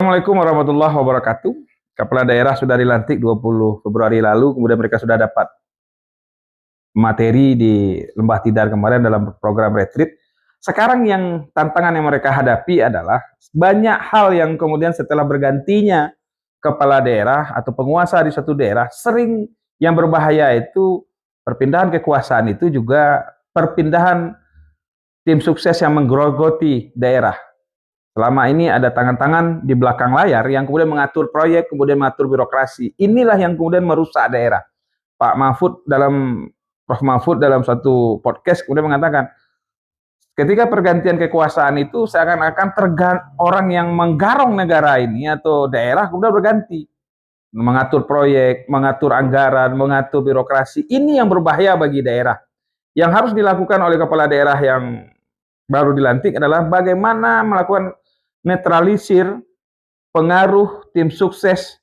Assalamualaikum warahmatullahi wabarakatuh. Kepala daerah sudah dilantik 20 Februari lalu, kemudian mereka sudah dapat materi di Lembah Tidar kemarin dalam program retreat. Sekarang yang tantangan yang mereka hadapi adalah banyak hal yang kemudian setelah bergantinya kepala daerah atau penguasa di suatu daerah, sering yang berbahaya itu perpindahan kekuasaan itu juga perpindahan tim sukses yang menggerogoti daerah. Selama ini ada tangan-tangan di belakang layar yang kemudian mengatur proyek, kemudian mengatur birokrasi. Inilah yang kemudian merusak daerah. Prof. Mahfud dalam satu podcast kemudian mengatakan, ketika pergantian kekuasaan itu seakan-akan orang yang menggarong negara ini atau daerah kemudian berganti. Mengatur proyek, mengatur anggaran, mengatur birokrasi. Ini yang berbahaya bagi daerah. Yang harus dilakukan oleh kepala daerah yang baru dilantik adalah bagaimana melakukan netralisir pengaruh tim sukses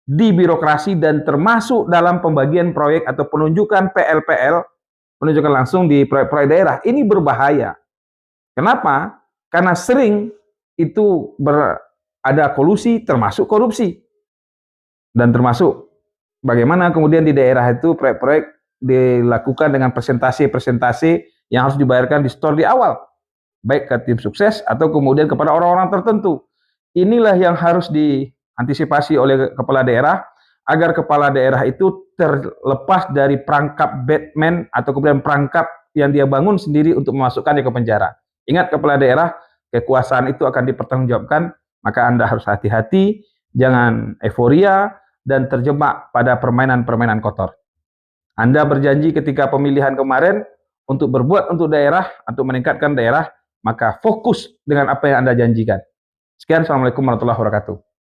di birokrasi dan termasuk dalam pembagian proyek atau penunjukan PLPL, penunjukan langsung di proyek-proyek daerah. Ini berbahaya. Kenapa? Karena sering itu ada kolusi termasuk korupsi. Dan termasuk bagaimana kemudian di daerah itu proyek-proyek dilakukan dengan presentasi-presentasi yang harus dibayarkan di store di awal, baik ke tim sukses atau kemudian kepada orang-orang tertentu. Inilah yang harus diantisipasi oleh kepala daerah agar kepala daerah itu terlepas dari perangkap Batman atau kemudian perangkap yang dia bangun sendiri untuk memasukkannya ke penjara. Ingat, kepala daerah, kekuasaan itu akan dipertanggungjawabkan, maka Anda harus hati-hati, jangan euforia dan terjebak pada permainan-permainan kotor. Anda berjanji ketika pemilihan kemarin untuk berbuat untuk daerah, untuk meningkatkan daerah, maka fokus dengan apa yang Anda janjikan. Sekian, Assalamualaikum warahmatullahi wabarakatuh.